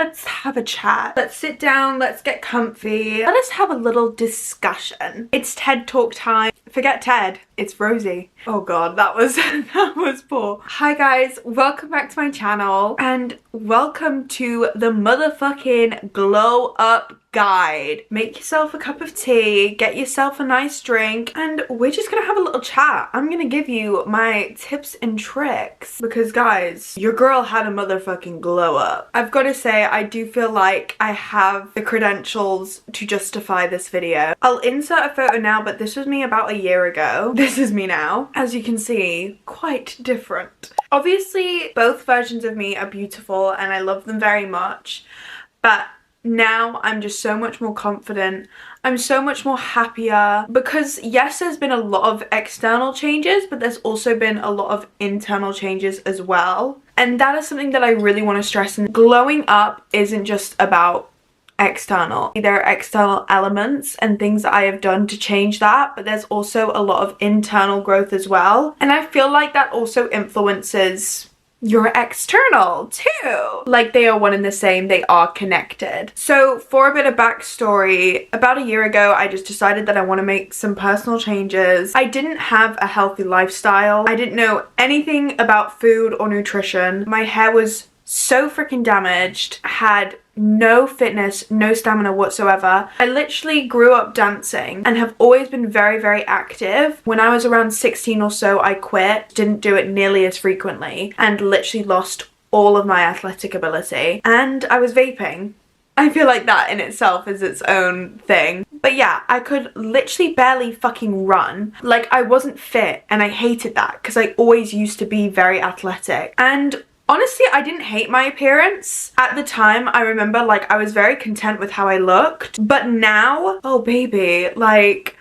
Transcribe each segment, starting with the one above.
Let's have a chat. Let's sit down, let's get comfy. Let us have a little discussion. It's TED Talk time. Forget Ted, it's Rosie. Oh god, that was that was poor. Hi guys, welcome back to my channel and welcome to the motherfucking glow up guide. Make yourself a cup of tea, get yourself a nice drink, and we're just gonna have a little chat. I'm gonna give you my tips and tricks because guys, your girl had a motherfucking glow up. I've got to say, I do feel like I have the credentials to justify this video. I'll insert a photo now, but this was me about a year ago. This is me now. As you can see, quite different. Obviously, both versions of me are beautiful and I love them very much, but now I'm just so much more confident. I'm so much more happier because yes, there's been a lot of external changes, but there's also been a lot of internal changes as well. And that is something that I really want to stress. And glowing up isn't just about external. There are external elements and things that I have done to change that, but there's also a lot of internal growth as well. And I feel like that also influences your external too. Like they are one and the same, they are connected. So for a bit of backstory, about a year ago I just decided that I want to make some personal changes. I didn't have a healthy lifestyle. I didn't know anything about food or nutrition. My hair was so freaking damaged. I had no fitness, no stamina whatsoever. I literally grew up dancing and have always been very, very active. When I was around 16 or so, I quit, didn't do it nearly as frequently, and literally lost all of my athletic ability. And I was vaping. I feel like that in itself is its own thing. But yeah, I could literally barely fucking run. Like I wasn't fit and I hated that because I always used to be very athletic. And honestly, I didn't hate my appearance. At the time, I remember like I was very content with how I looked. But now, oh baby, like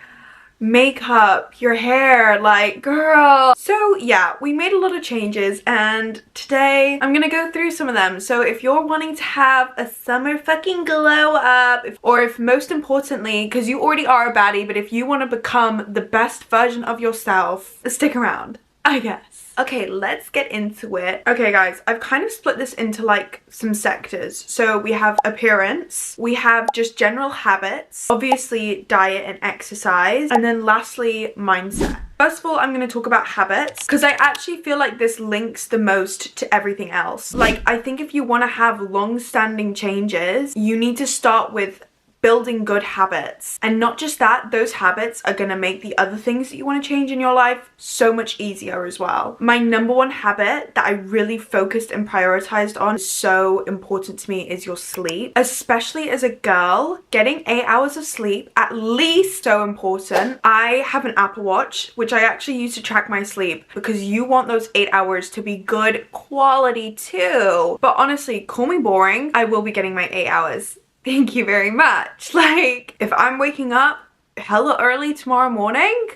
makeup, your hair, like girl. So yeah, we made a lot of changes and today I'm gonna go through some of them. So if you're wanting to have a summer fucking glow up, or if most importantly, because you already are a baddie, but if you want to become the best version of yourself, stick around, I guess. Okay, let's get into it. Okay guys, I've kind of split this into like some sectors. So we have appearance, we have just general habits, obviously diet and exercise, and then lastly mindset. First of all, I'm going to talk about habits because I actually feel like this links the most to everything else. Like I think if you want to have long-standing changes, you need to start with building good habits. And not just that, those habits are gonna make the other things that you want to change in your life so much easier as well. My number one habit that I really focused and prioritized on, is so important to me, is your sleep. Especially as a girl, getting 8 hours of sleep, at least, so important. I have an Apple Watch, which I actually use to track my sleep because you want those 8 hours to be good quality too. But honestly, call me boring, I will be getting my 8 hours. Thank you very much. Like, if I'm waking up hella early tomorrow morning,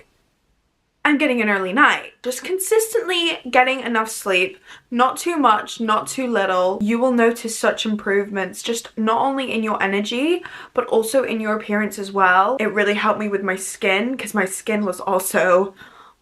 I'm getting an early night. Just consistently getting enough sleep, not too much, not too little. You will notice such improvements, just not only in your energy, but also in your appearance as well. It really helped me with my skin because my skin was also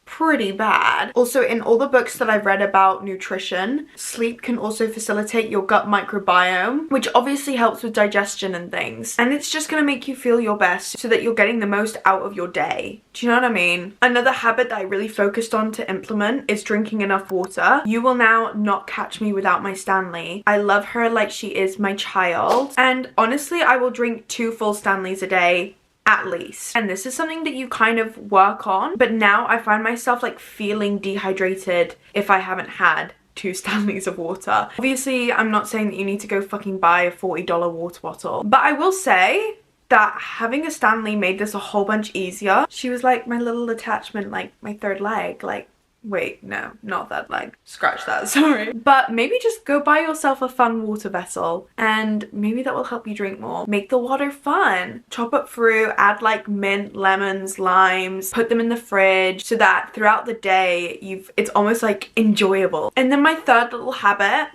pretty bad. Also, in all the books that I've read about nutrition, sleep can also facilitate your gut microbiome, which obviously helps with digestion and things. And it's just gonna make you feel your best so that you're getting the most out of your day. Do you know what I mean? Another habit that I really focused on to implement is drinking enough water. You will now not catch me without my Stanley. I love her like she is my child. And honestly, I will drink 2 full Stanleys a day at least. And this is something that you kind of work on, but now I find myself like feeling dehydrated if I haven't had 2 Stanleys of water. Obviously, I'm not saying that you need to go fucking buy a $40 water bottle, but I will say that having a Stanley made this a whole bunch easier. She was like my little attachment, like my third leg, like wait, no, not that leg. Scratch that, sorry. But maybe just go buy yourself a fun water vessel and maybe that will help you drink more. Make the water fun. Chop up fruit, add like mint, lemons, limes, put them in the fridge so that throughout the day it's almost like enjoyable. And then my third little habit,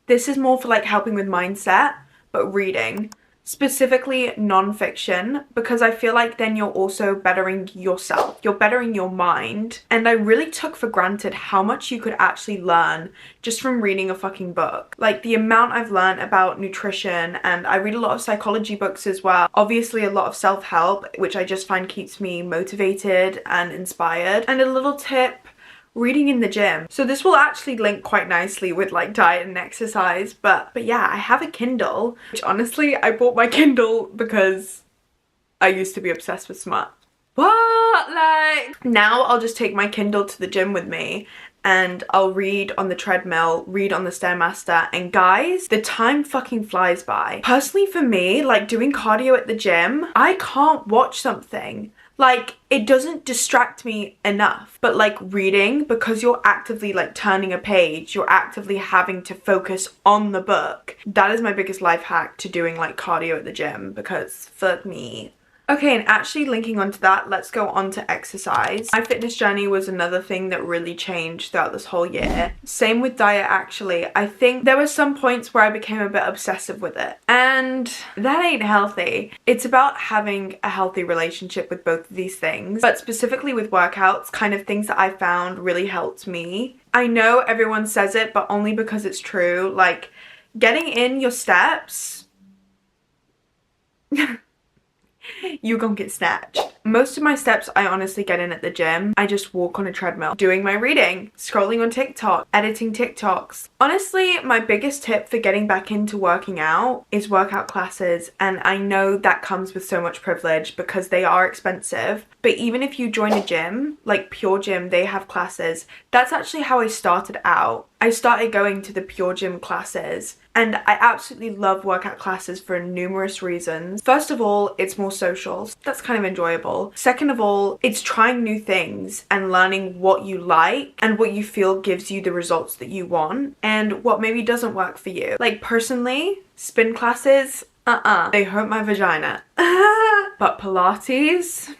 this is more for like helping with mindset, but reading. specifically non-fiction, because I feel like then you're also bettering yourself, you're bettering your mind. And I really took for granted how much you could actually learn just from reading a fucking book. Like the amount I've learned about nutrition, and I read a lot of psychology books as well, obviously a lot of self-help, which I just find keeps me motivated and inspired. And a little tip, reading in the gym. So this will actually link quite nicely with like diet and exercise, but yeah, I have a Kindle, which honestly I bought my Kindle because I used to be obsessed with smut. What? Like, now I'll just take my Kindle to the gym with me and I'll read on the treadmill, read on the Stairmaster, and guys, the time fucking flies by. Personally for me, like doing cardio at the gym, I can't watch something. Like, it doesn't distract me enough. But like reading, because you're actively like turning a page, you're actively having to focus on the book. That is my biggest life hack to doing like cardio at the gym, because fuck me. Okay, and actually linking onto that, let's go on to exercise. My fitness journey was another thing that really changed throughout this whole year. Same with diet actually. I think there were some points where I became a bit obsessive with it, and that ain't healthy. It's about having a healthy relationship with both of these things, but specifically with workouts, kind of things that I found really helped me. I know everyone says it, but only because it's true. Like, getting in your steps, you gon' get snatched. Most of my steps I honestly get in at the gym. I just walk on a treadmill, doing my reading, scrolling on TikTok, editing TikToks. Honestly, my biggest tip for getting back into working out is workout classes, and I know that comes with so much privilege because they are expensive. But even if you join a gym, like Pure Gym, they have classes. That's actually how I started out. I started going to the Pure Gym classes, and I absolutely love workout classes for numerous reasons. First of all, it's more social. That's kind of enjoyable. Second of all, it's trying new things and learning what you like and what you feel gives you the results that you want and what maybe doesn't work for you. Like personally, spin classes, they hurt my vagina. But Pilates,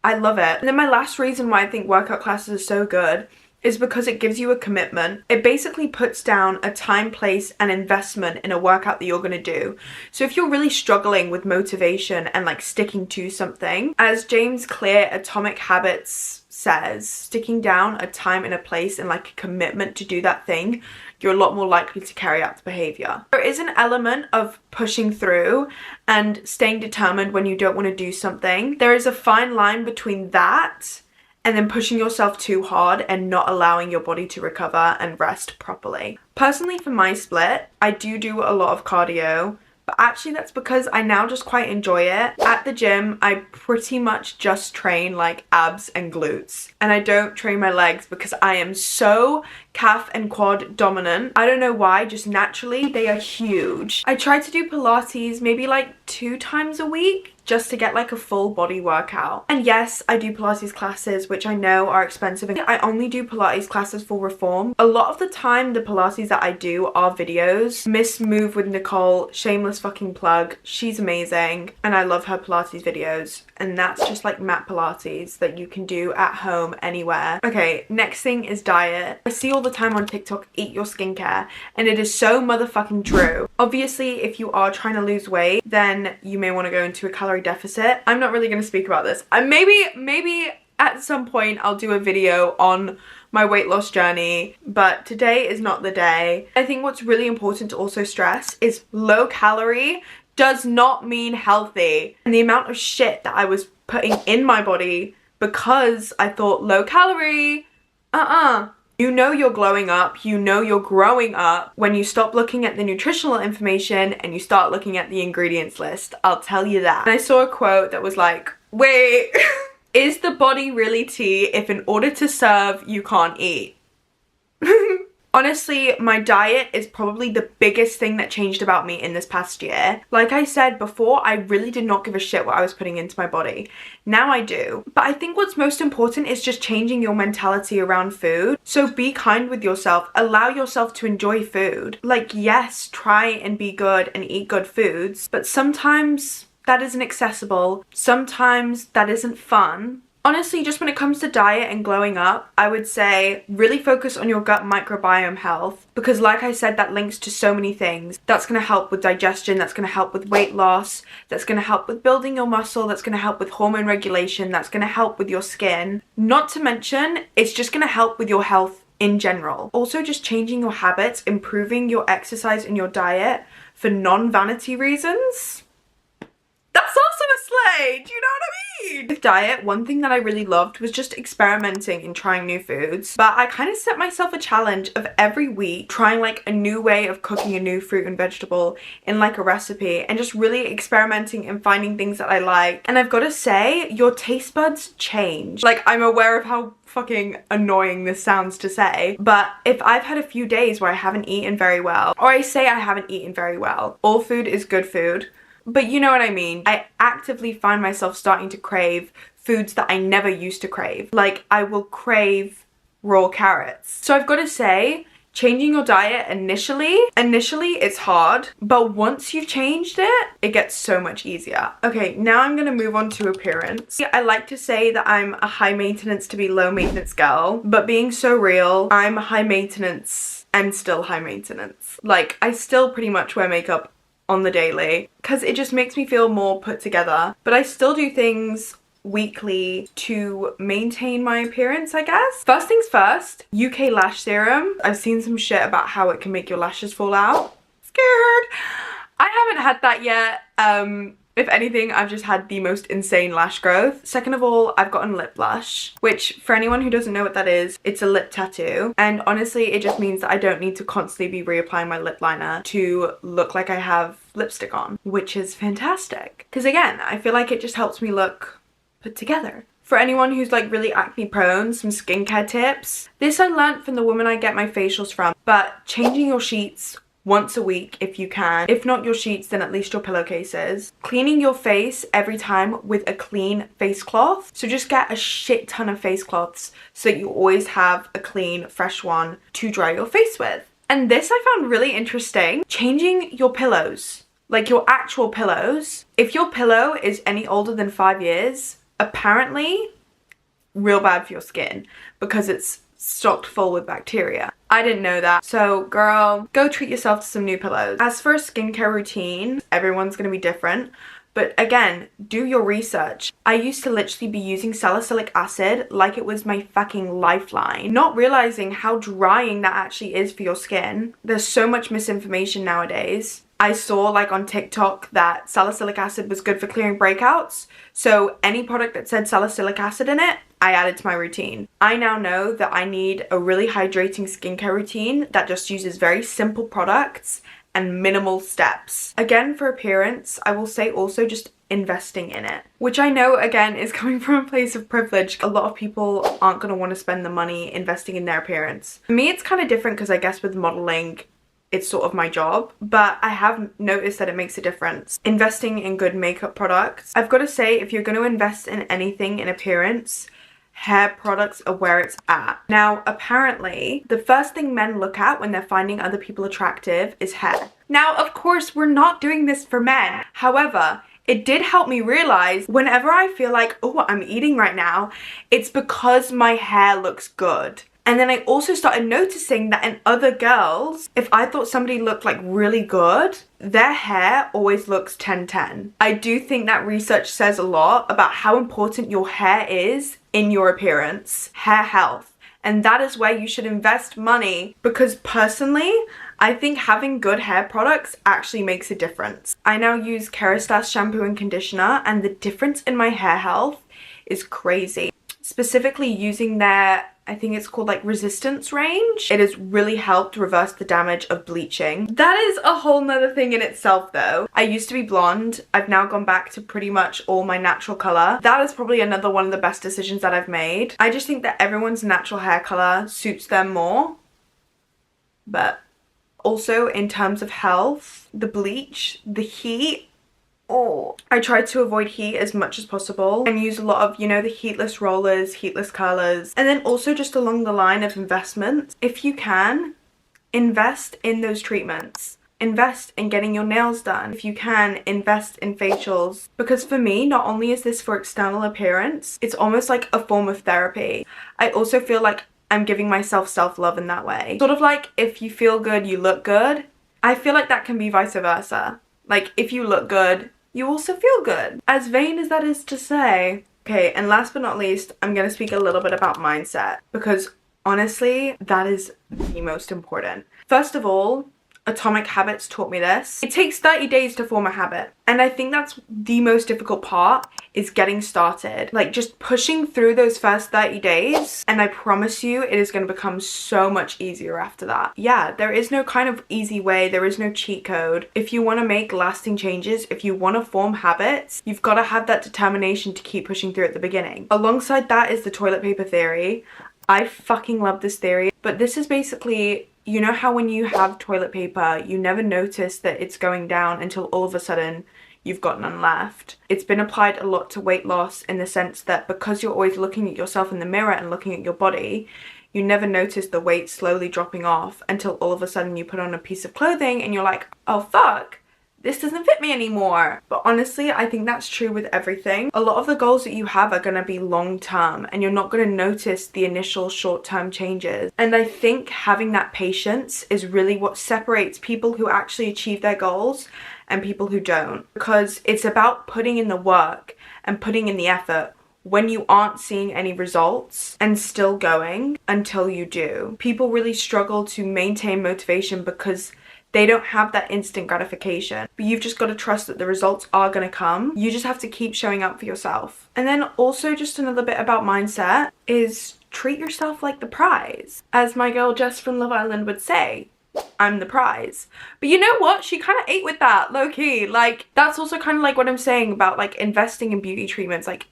I love it. And then my last reason why I think workout classes are so good is because it gives you a commitment. It basically puts down a time, place, and investment in a workout that you're gonna do. So if you're really struggling with motivation and like sticking to something, as James Clear, Atomic Habits, says, sticking down a time and a place and like a commitment to do that thing, you're a lot more likely to carry out the behavior. There is an element of pushing through and staying determined when you don't want to do something. There is a fine line between that and then pushing yourself too hard and not allowing your body to recover and rest properly. Personally, for my split, I do a lot of cardio, but actually that's because I now just quite enjoy it. At the gym, I pretty much just train like abs and glutes, and I don't train my legs because I am so calf and quad dominant. I don't know why, just naturally they are huge. I try to do Pilates maybe like 2 times a week just to get like a full body workout. And yes, I do Pilates classes, which I know are expensive. I only do Pilates classes for Reform. A lot of the time, the Pilates that I do are videos. Miss Move with Nicole, shameless fucking plug. She's amazing, and I love her Pilates videos. And that's just like mat Pilates that you can do at home anywhere. Okay, next thing is diet. I see all the time on TikTok, eat your skincare, and it is so motherfucking true. Obviously, if you are trying to lose weight, then you may want to go into a calorie deficit. I'm not really going to speak about this. Maybe at some point I'll do a video on my weight loss journey, but today is not the day. I think what's really important to also stress is low calorie does not mean healthy. And the amount of shit that I was putting in my body because I thought low calorie, You know you're glowing up, you know you're growing up when you stop looking at the nutritional information and you start looking at the ingredients list. I'll tell you that. And I saw a quote that was like, wait, is the body really tea if in order to serve you can't eat? Honestly, my diet is probably the biggest thing that changed about me in this past year. Like I said before, I really did not give a shit what I was putting into my body. Now I do. But I think what's most important is just changing your mentality around food. So be kind with yourself. Allow yourself to enjoy food. Like, yes, try and be good and eat good foods, but sometimes that isn't accessible. Sometimes that isn't fun. Honestly, just when it comes to diet and glowing up, I would say really focus on your gut microbiome health, because like I said, that links to so many things. That's going to help with digestion, that's going to help with weight loss, that's going to help with building your muscle, that's going to help with hormone regulation, that's going to help with your skin. Not to mention, it's just going to help with your health in general. Also, just changing your habits, improving your exercise and your diet for non-vanity reasons. That's also a slay, do you know what I mean? With diet, one thing that I really loved was just experimenting and trying new foods. But I kind of set myself a challenge of every week trying like a new way of cooking a new fruit and vegetable in like a recipe, and just really experimenting and finding things that I like. And I've got to say, your taste buds change. Like, I'm aware of how fucking annoying this sounds to say, but if I've had a few days where I haven't eaten very well, or I say I haven't eaten very well, all food is good food, but you know what I mean. I actively find myself starting to crave foods that I never used to crave. Like, I will crave raw carrots. So I've got to say, changing your diet initially it's hard, but once you've changed it, it gets so much easier. Okay, now I'm gonna move on to appearance. I like to say that I'm a high maintenance to be low maintenance girl, but being so real, I'm high maintenance and still high maintenance. Like, I still pretty much wear makeup on the daily because it just makes me feel more put together, but I still do things weekly to maintain my appearance, I guess. First things first, UK lash serum. I've seen some shit about how it can make your lashes fall out. Scared. I haven't had that yet. If anything, I've just had the most insane lash growth. Second of all, I've gotten lip blush, which for anyone who doesn't know what that is, it's a lip tattoo. And honestly, it just means that I don't need to constantly be reapplying my lip liner to look like I have lipstick on, which is fantastic. Because again, I feel like it just helps me look put together. For anyone who's like really acne prone, some skincare tips. This I learned from the woman I get my facials from, but changing your sheets once a week if you can. If not your sheets, then at least your pillowcases. Cleaning your face every time with a clean face cloth. So just get a shit ton of face cloths so that you always have a clean, fresh one to dry your face with. And this I found really interesting. Changing your pillows, like your actual pillows. If your pillow is any older than 5 years, apparently real bad for your skin because it's stocked full with bacteria. I didn't know that. So girl, go treat yourself to some new pillows. As for a skincare routine, everyone's gonna be different. But again, do your research. I used to literally be using salicylic acid like it was my fucking lifeline, not realizing how drying that actually is for your skin. There's so much misinformation nowadays. I saw like on TikTok that salicylic acid was good for clearing breakouts. So any product that said salicylic acid in it, I added to my routine. I now know that I need a really hydrating skincare routine that just uses very simple products and minimal steps. Again, for appearance, I will say also just investing in it, which I know again is coming from a place of privilege. A lot of people aren't going to want to spend the money investing in their appearance. For me, it's kind of different because I guess with modeling, it's sort of my job, but I have noticed that it makes a difference. Investing in good makeup products. I've got to say, if you're going to invest in anything in appearance, hair products are where it's at. Now, apparently, the first thing men look at when they're finding other people attractive is hair. Now, of course, we're not doing this for men. However, it did help me realize whenever I feel like, oh, I'm eating right now, it's because my hair looks good. And then I also started noticing that in other girls, if I thought somebody looked like really good, their hair always looks 10-10. I do think that research says a lot about how important your hair is in your appearance, hair health. And that is where you should invest money, because personally, I think having good hair products actually makes a difference. I now use Kerastase shampoo and conditioner, and the difference in my hair health is crazy. Specifically using their, I think it's called like resistance range. It has really helped reverse the damage of bleaching. That is a whole nother thing in itself though. I used to be blonde. I've now gone back to pretty much all my natural color. That is probably another one of the best decisions that I've made. I just think that everyone's natural hair color suits them more. But also in terms of health, the bleach, the heat, I try to avoid heat as much as possible and use a lot of, you know, the heatless rollers, heatless curlers. And then also just along the line of investments, if you can, invest in those treatments. invest in getting your nails done. If you can, invest in facials. Because for me, not only is this for external appearance, it's almost like a form of therapy. I also feel like I'm giving myself self-love in that way. Sort of like if you feel good, you look good. I feel like that can be vice versa. Like if you look good, you also feel good. As vain as that is to say. Okay, and last but not least, I'm gonna speak a little bit about mindset, because honestly, that is the most important. First of all, Atomic Habits taught me this. It takes 30 days to form a habit. And I think that's the most difficult part, is getting started. Like just pushing through those first 30 days. And I promise you, it is going to become so much easier after that. Yeah, there is no kind of easy way. There is no cheat code. If you want to make lasting changes, if you want to form habits, you've got to have that determination to keep pushing through at the beginning. Alongside that is the toilet paper theory. I fucking love this theory. But this is basically, you know how when you have toilet paper, you never notice that it's going down until all of a sudden you've got none left. It's been applied a lot to weight loss in the sense that because you're always looking at yourself in the mirror and looking at your body, you never notice the weight slowly dropping off until all of a sudden you put on a piece of clothing and you're like, oh fuck, this doesn't fit me anymore. But honestly, I think that's true with everything. A lot of the goals that you have are going to be long term and you're not going to notice the initial short term changes. And I think having that patience is really what separates people who actually achieve their goals and people who don't. Because it's about putting in the work and putting in the effort when you aren't seeing any results and still going until you do. People really struggle to maintain motivation because they don't have that instant gratification. But you've just got to trust that the results are going to come. You just have to keep showing up for yourself. And then also just another bit about mindset is treat yourself like the prize. As my girl Jess from Love Island would say, I'm the prize. But you know what? She kind of ate with that, low key. Like, that's also kind of like what I'm saying about like investing in beauty treatments. Like,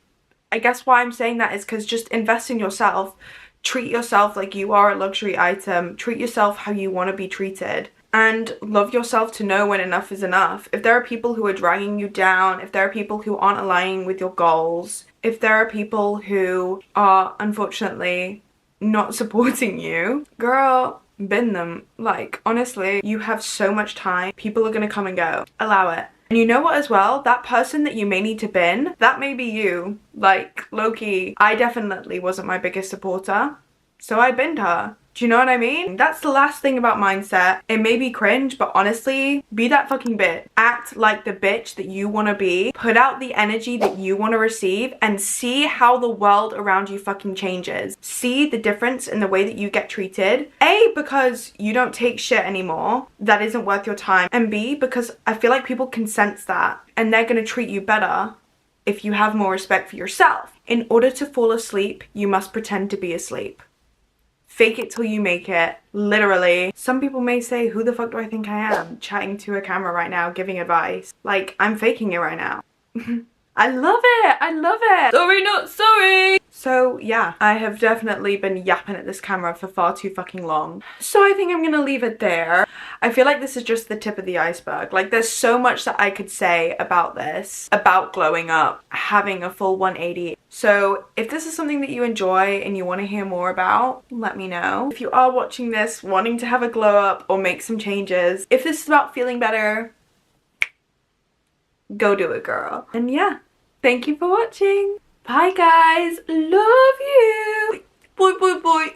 I guess why I'm saying that is because just invest in yourself. Treat yourself like you are a luxury item. Treat yourself how you want to be treated. And love yourself to know when enough is enough. If there are people who are dragging you down, if there are people who aren't aligning with your goals, if there are people who are unfortunately not supporting you, girl, bin them. Like, honestly, you have so much time. People are gonna come and go. Allow it. And you know what as well? That person that you may need to bin, that may be you. Like, low-key, I definitely wasn't my biggest supporter, so I binned her. Do you know what I mean? That's the last thing about mindset. It may be cringe, but honestly, be that fucking bitch. Act like the bitch that you want to be. Put out the energy that you want to receive and see how the world around you fucking changes. See the difference in the way that you get treated. A, because you don't take shit anymore. That isn't worth your time. And B, because I feel like people can sense that and they're going to treat you better if you have more respect for yourself. In order to fall asleep, you must pretend to be asleep. Fake it till you make it, literally. Some people may say, who the fuck do I think I am? Chatting to a camera right now, giving advice. Like, I'm faking it right now. I love it, I love it. Sorry, not sorry. So yeah, I have definitely been yapping at this camera for far too fucking long. So I think I'm gonna leave it there. I feel like this is just the tip of the iceberg. Like, there's so much that I could say about this, about glowing up, having a full 180. So if this is something that you enjoy and you want to hear more about, let me know. If you are watching this wanting to have a glow up or make some changes, if this is about feeling better, go do it, girl. And yeah, thank you for watching. Bye guys, love you. Bye bye bye.